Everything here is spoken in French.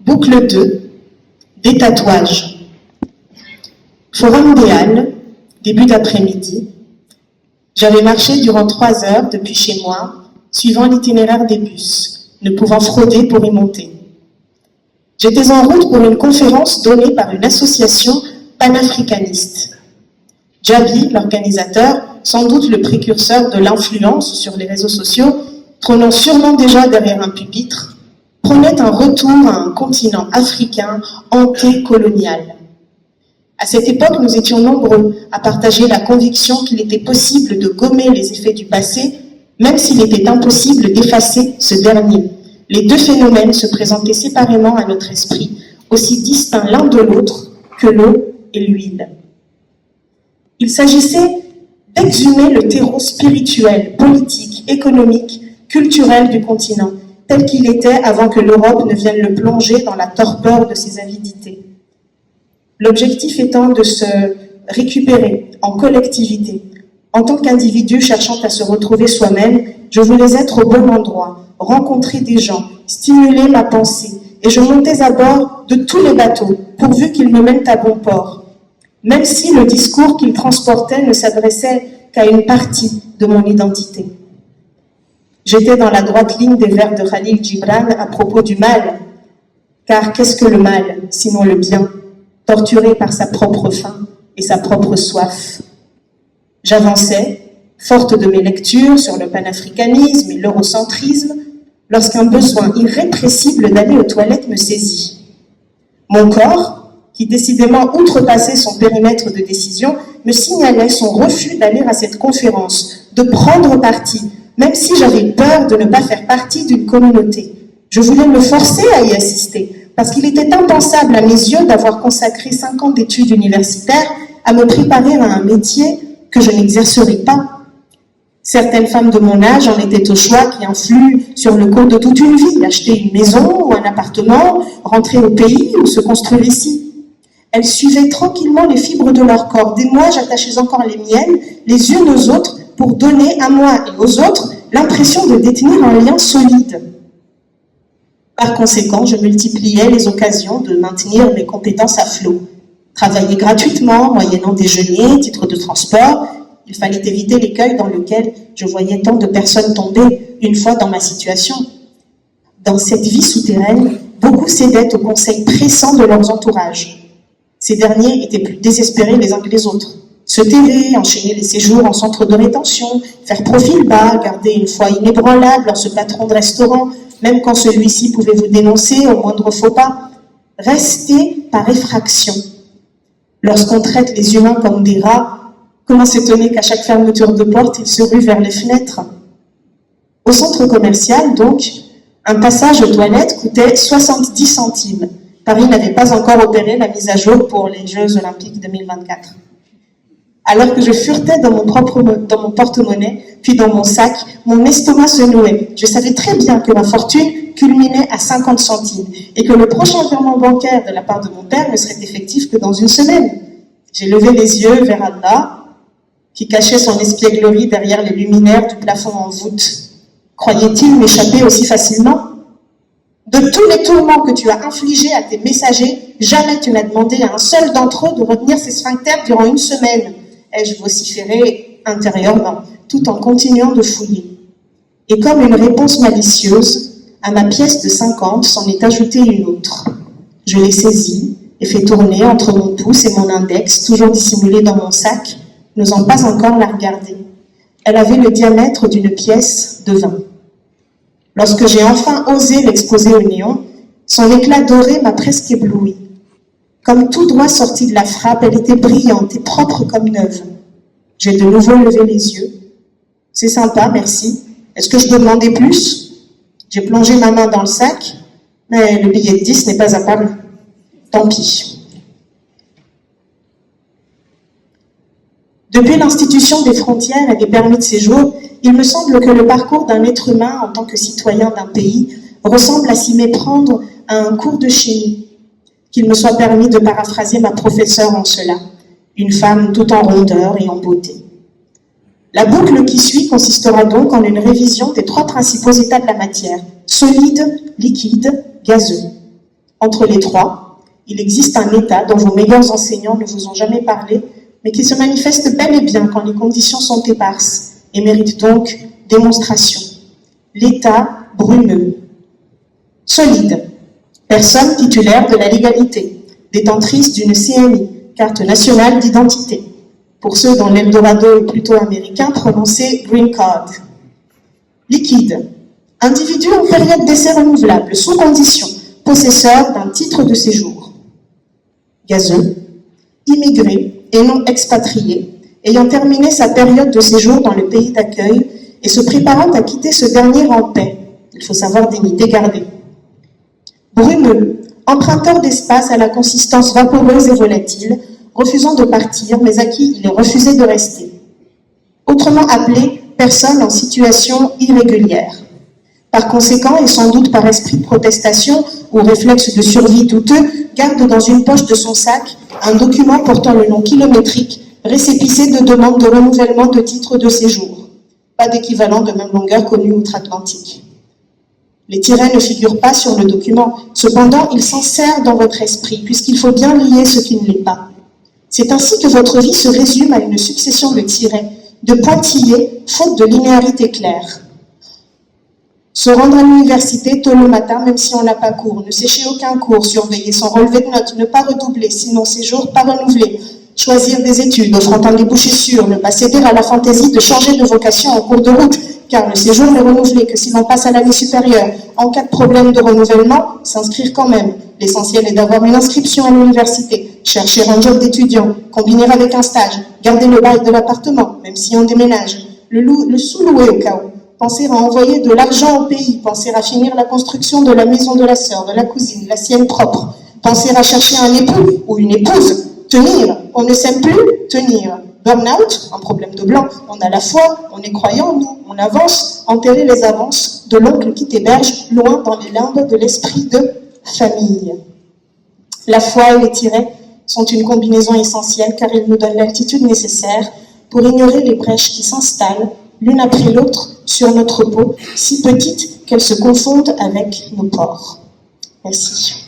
Boucle 2, des tatouages. Forum des Halles, début d'après-midi. J'avais marché durant 3 heures depuis chez moi, suivant l'itinéraire des bus, ne pouvant frauder pour y monter. J'étais en route pour une conférence donnée par une association panafricaniste. Djabi, l'organisateur, sans doute le précurseur de l'influence sur les réseaux sociaux, trônant sûrement déjà derrière un pupitre, prônait un retour à un continent africain antécolonial. À cette époque, nous étions nombreux à partager la conviction qu'il était possible de gommer les effets du passé, même s'il était impossible d'effacer ce dernier. Les deux phénomènes se présentaient séparément à notre esprit, aussi distincts l'un de l'autre que l'eau et l'huile. Il s'agissait d'exhumer le terreau spirituel, politique, économique, culturel du continent, tel qu'il était avant que l'Europe ne vienne le plonger dans la torpeur de ses avidités. L'objectif étant de se récupérer en collectivité. En tant qu'individu cherchant à se retrouver soi-même, je voulais être au bon endroit, rencontrer des gens, stimuler ma pensée, et je montais à bord de tous les bateaux, pourvu qu'ils me mènent à bon port, même si le discours qu'ils transportaient ne s'adressait qu'à une partie de mon identité. J'étais dans la droite ligne des vers de Khalil Gibran à propos du mal, car qu'est-ce que le mal, sinon le bien, torturé par sa propre faim et sa propre soif. J'avançais, forte de mes lectures sur le panafricanisme et l'eurocentrisme, lorsqu'un besoin irrépressible d'aller aux toilettes me saisit. Mon corps, qui décidément outrepassait son périmètre de décision, me signalait son refus d'aller à cette conférence, de prendre parti, même si j'avais peur de ne pas faire partie d'une communauté. Je voulais me forcer à y assister, parce qu'il était impensable à mes yeux d'avoir consacré 5 ans d'études universitaires à me préparer à un métier que je n'exercerai pas. Certaines femmes de mon âge en étaient au choix qui influent sur le cours de toute une vie, acheter une maison ou un appartement, rentrer au pays ou se construire ici. Elles suivaient tranquillement les fibres de leur corps. Des mois, j'attachais encore les miennes, les unes aux autres, pour donner à moi et aux autres l'impression de détenir un lien solide. Par conséquent, je multipliais les occasions de maintenir mes compétences à flot. Travailler gratuitement, moyennant déjeuner, titre de transport, il fallait éviter l'écueil dans lequel je voyais tant de personnes tomber une fois dans ma situation. Dans cette vie souterraine, beaucoup cédaient aux conseils pressants de leurs entourages. Ces derniers étaient plus désespérés les uns que les autres. Se terrer, enchaîner les séjours en centre de rétention, faire profil bas, garder une foi inébranlable en ce patron de restaurant, même quand celui-ci pouvait vous dénoncer au moindre faux pas. Rester par effraction. Lorsqu'on traite les humains comme des rats, comment s'étonner qu'à chaque fermeture de porte, ils se ruent vers les fenêtres? Au centre commercial, donc, un passage aux toilettes coûtait 70 centimes. Paris n'avait pas encore opéré la mise à jour pour les Jeux Olympiques 2024. Alors que je furetais dans mon porte-monnaie, puis dans mon sac, mon estomac se nouait. Je savais très bien que ma fortune culminait à 50 centimes et que le prochain virement bancaire de la part de mon père ne serait effectif que dans une semaine. J'ai levé les yeux vers Allah, qui cachait son espièglerie derrière les luminaires du plafond en voûte. Croyait-il m'échapper aussi facilement? De tous les tourments que tu as infligés à tes messagers, jamais tu n'as demandé à un seul d'entre eux de retenir ses sphincters durant une semaine. Ai-je vociféré intérieurement, tout en continuant de fouiller. Et comme une réponse malicieuse, à ma pièce de 50 s'en est ajoutée une autre. Je l'ai saisie et fait tourner entre mon pouce et mon index, toujours dissimulé dans mon sac, n'osant pas encore la regarder. Elle avait le diamètre d'une pièce de 20. Lorsque j'ai enfin osé l'exposer au néon, son éclat doré m'a presque ébloui. Comme tout droit sorti de la frappe, elle était brillante et propre comme neuve. J'ai de nouveau levé les yeux. C'est sympa, merci. Est-ce que je peux demander plus? J'ai plongé ma main dans le sac, mais le billet de 10 n'est pas apparu. Tant pis. Depuis l'institution des frontières et des permis de séjour, il me semble que le parcours d'un être humain en tant que citoyen d'un pays ressemble à s'y méprendre à un cours de chimie. Qu'il me soit permis de paraphraser ma professeure en cela, une femme tout en rondeur et en beauté. La boucle qui suit consistera donc en une révision des 3 principaux états de la matière, solide, liquide, gazeux. Entre les trois, il existe un état dont vos meilleurs enseignants ne vous ont jamais parlé, mais qui se manifeste bel et bien quand les conditions sont éparses et mérite donc démonstration. L'état brumeux. Solide. Personne titulaire de la légalité, détentrice d'une CNI, carte nationale d'identité. Pour ceux dont l'Eldorado est plutôt américain, prononcé Green Card. Liquide. Individu en période d'essai renouvelable, sous condition, possesseur d'un titre de séjour. Gazeux. Immigré et non expatrié, ayant terminé sa période de séjour dans le pays d'accueil et se préparant à quitter ce dernier en paix. Il faut savoir dignité gardée. Brumeux, emprunteur d'espace à la consistance vaporeuse et volatile, refusant de partir, mais à qui il est refusé de rester. Autrement appelé, personne en situation irrégulière. Par conséquent, et sans doute par esprit de protestation ou réflexe de survie douteux, garde dans une poche de son sac un document portant le nom kilométrique récépissé de demande de renouvellement de titre de séjour. Pas d'équivalent de même longueur connu outre-Atlantique. Les tirets ne figurent pas sur le document, cependant ils s'en servent dans votre esprit, puisqu'il faut bien lier ce qui ne l'est pas. C'est ainsi que votre vie se résume à une succession de tirets, de pointillés, faute de linéarité claire. Se rendre à l'université tôt le matin, même si on n'a pas cours, ne sécher aucun cours, surveiller son relevé de notes, ne pas redoubler, sinon séjour pas renouvelé, choisir des études offrant un débouché sûr, ne pas céder à la fantaisie de changer de vocation en cours de route, car le séjour n'est renouvelé que si l'on passe à l'année supérieure. En cas de problème de renouvellement, s'inscrire quand même. L'essentiel est d'avoir une inscription à l'université, chercher un job d'étudiant, combiner avec un stage, garder le bail de l'appartement, même si on déménage, le sous-louer au cas où. Penser à envoyer de l'argent au pays, penser à finir la construction de la maison de la sœur, de la cousine, la sienne propre, penser à chercher un époux ou une épouse, tenir, on ne s'aime plus, tenir. Burn-out, un problème de blanc, on a la foi, on est croyant, nous, on avance, enterrer les avances de l'oncle qui t'héberge loin dans les limbes de l'esprit de famille. La foi et les tirets sont une combinaison essentielle car ils nous donnent l'altitude nécessaire pour ignorer les brèches qui s'installent l'une après l'autre sur notre peau, si petites qu'elles se confondent avec nos pores. Merci.